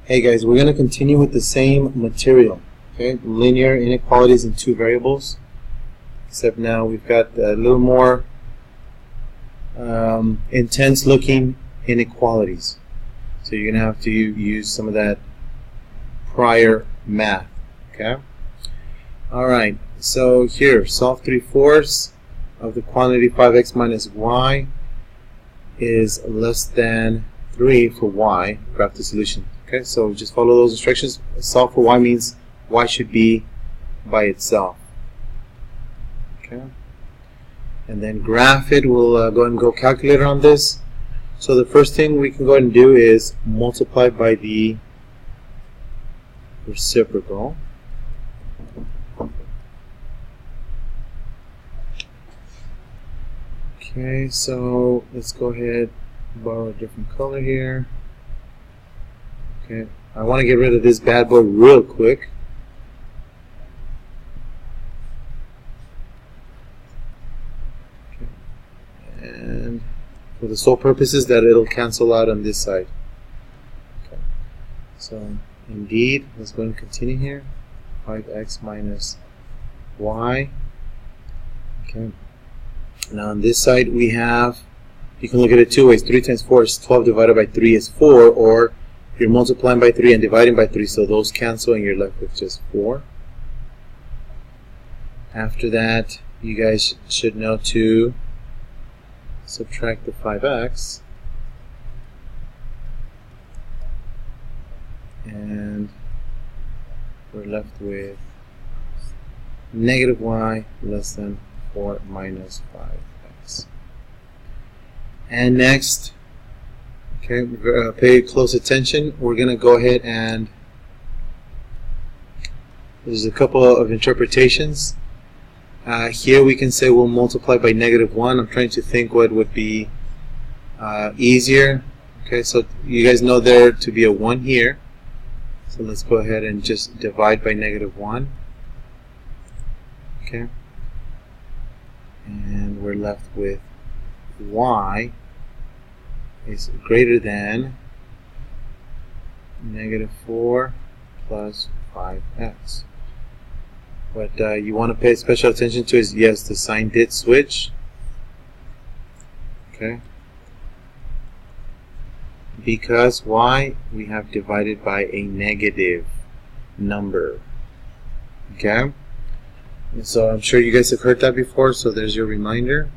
Hey guys, we're going to continue with the same material, okay? Linear inequalities in two variables, except now we've got a little more intense looking inequalities. So you're going to have to use some of that prior math, okay? Alright, so here, solve 3/4 of the quantity 5x minus y is less than 3 for y. Graph the solution. Okay, so just follow those instructions. Solve for y means y should be by itself. Okay, and then graph it. We'll go ahead and go calculator on this. So the first thing we can go ahead and do is multiply by the reciprocal. Okay, so let's go ahead and borrow a different color here. Okay, I want to get rid of this bad boy real quick. Okay. And for the sole purposes that it'll cancel out on this side. Okay. So indeed, let's go and continue here. 5x minus y. Okay. Now on this side we have, you can look at it two ways. 3 times 4 is 12 divided by 3 is 4, or you're multiplying by 3 and dividing by 3, so those cancel and you're left with just 4. After that, you guys should know to subtract the 5x, and we're left with negative y less than 4 minus 5x. And next, okay, pay close attention. We're going to go ahead and there's a couple of interpretations. Here we can say we'll multiply by negative 1. I'm trying to think what would be easier. Okay, so you guys know there to be a 1 here. So let's go ahead and just divide by negative 1. Okay. And we're left with y is greater than negative 4 plus 5x. What you want to pay special attention to is, yes, the sign did switch. Okay. Because y, we have divided by a negative number. Okay. And so I'm sure you guys have heard that before, so there's your reminder.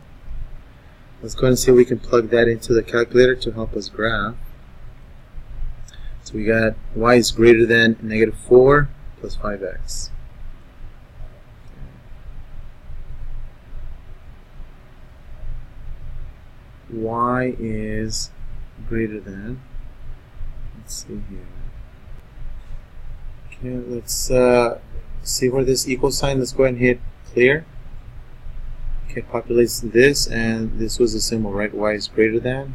Let's go ahead and see if we can plug that into the calculator to help us graph. So we got y is greater than negative 4 plus 5x. Y is greater than, let's see here. Okay, let's see where this equal sign, let's go ahead and hit clear. Okay, populates this, and this was a symbol, right? Y is greater than,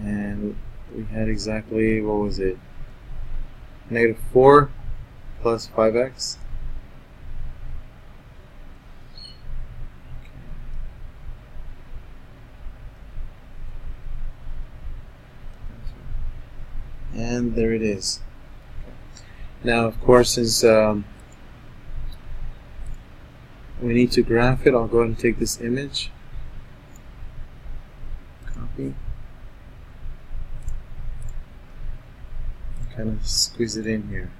and we had exactly, what was it? Negative 4 plus 5x. And there it is. Now, of course, since we need to graph it, I'll go ahead and take this image, copy, kind of squeeze it in here.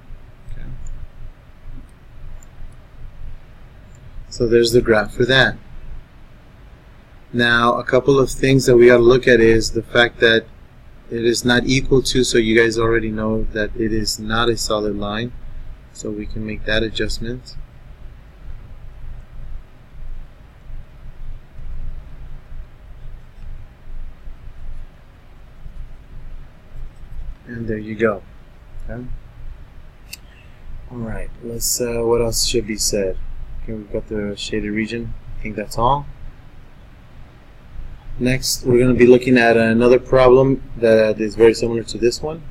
Okay. So there's the graph for that. Now, a couple of things that we got to look at is the fact that it is not equal to, so you guys already know that it is not a solid line, so we can make that adjustment. And there you go. Okay. Alright, let's what else should be said? Okay, we've got the shaded region. I think that's all. Next, we're going to be looking at another problem that is very similar to this one.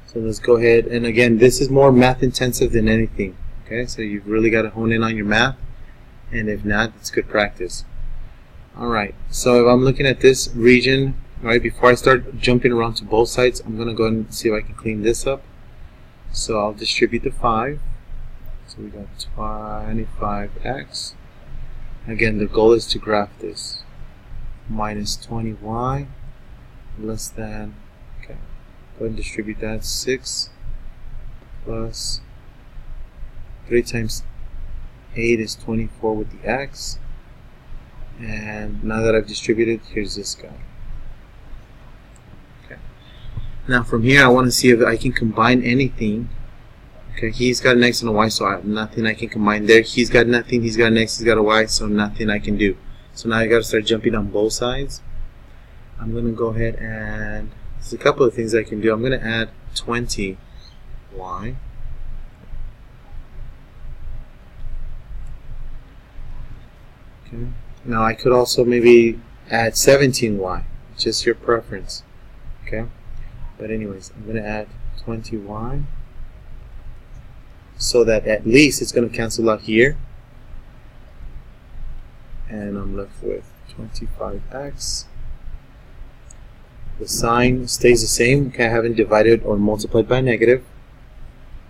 So let's go ahead, and again, this is more math intensive than anything. Okay, so you've really got to hone in on your math, and if not, it's good practice. Alright, so if I'm looking at this region, Alright, before I start jumping around to both sides, I'm going to go ahead and see if I can clean this up. So I'll distribute the 5. So we got 25x. Again, the goal is to graph this. Minus 20y less than, okay, go ahead and distribute that. 6 plus 3 times 8 is 24 with the x. And now that I've distributed, here's this guy. Okay. Now from here, I want to see if I can combine anything. Okay, he's got an x and a y, so I have nothing I can combine there. He's got nothing, he's got an x, he's got a y, so nothing I can do. So now I got to start jumping on both sides. I'm going to go ahead and there's a couple of things I can do. I'm going to add 20y. Okay. Now I could also maybe add 17y, just your preference. Okay, but anyways, I'm going to add 20y so that at least it's going to cancel out here, and I'm left with 25x. The sign stays the same. Okay, I haven't divided or multiplied by negative.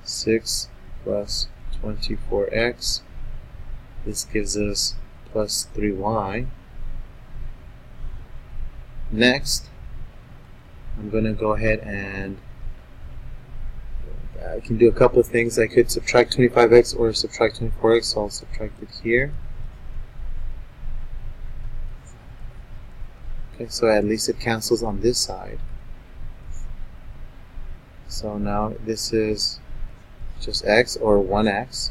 6 plus 24x. This gives us plus 3y. Next, I'm going to go ahead and I can do a couple of things. I could subtract 25x or subtract 24x, so I'll subtract it here. Okay, so at least it cancels on this side. So now this is just x or 1x.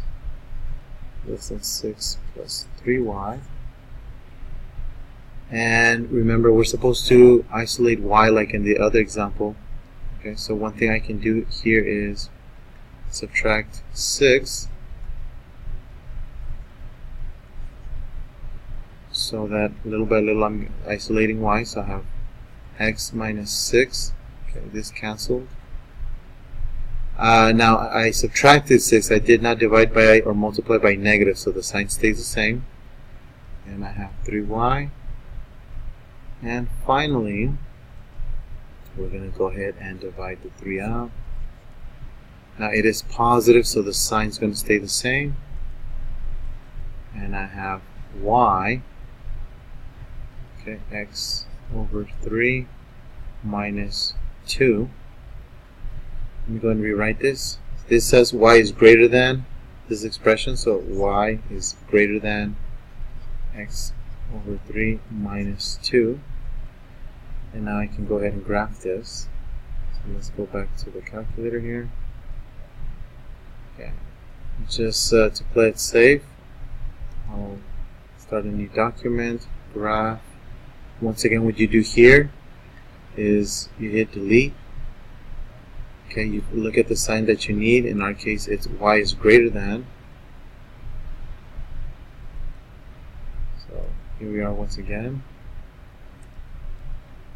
This is 6 plus 3y. And remember, we're supposed to isolate y like in the other example. Okay, so one thing I can do here is subtract 6, so that little by little I'm isolating y, so I have x minus 6. Okay, this canceled. Now I subtracted 6. I did not divide by or multiply by negative, so the sign stays the same. And I have 3y. And finally, we're going to go ahead and divide the 3 out. Now it is positive, so the sign is going to stay the same. And I have y, okay, x over 3 minus 2. Let me go ahead and rewrite this. This says y is greater than this expression, so y is greater than x over 3 minus 2. And now I can go ahead and graph this. So let's go back to the calculator here. Okay, just to play it safe, I'll start a new document, graph. Once again, what you do here is you hit delete. Okay, you look at the sign that you need. In our case, it's y is greater than. So here we are once again.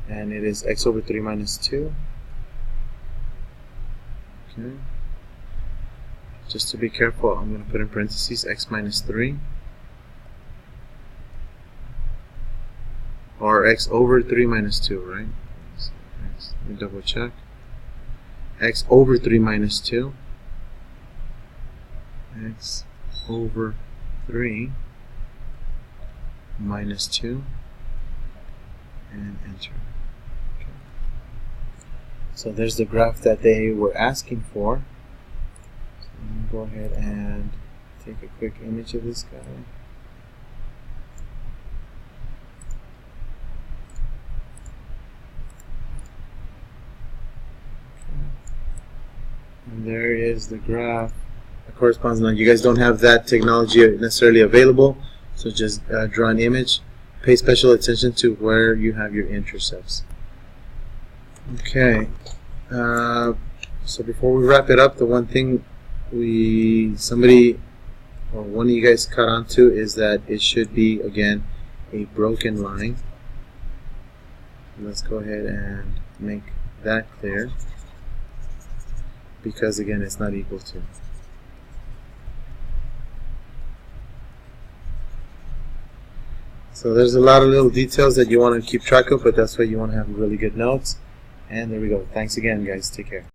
And it is x over 3 minus 2. Okay. Just to be careful, I'm going to put in parentheses x minus 3. Or x over 3 minus 2, right? So let me double check. X over 3 minus 2. X over 3 minus 2. And enter. Okay. So there's the graph that they were asking for. So I'm going to go ahead and take a quick image of this guy. And there is the graph that corresponds. Now you guys don't have that technology necessarily available, so just draw an image. Pay special attention to where you have your intercepts. Okay, so before we wrap it up, the one thing somebody or one of you guys caught on to is that it should be, again, a broken line. Let's go ahead and make that clear, because again it's not equal to. So there's a lot of little details that you want to keep track of, but that's why you want to have really good notes. And there we go. Thanks again, guys. Take care.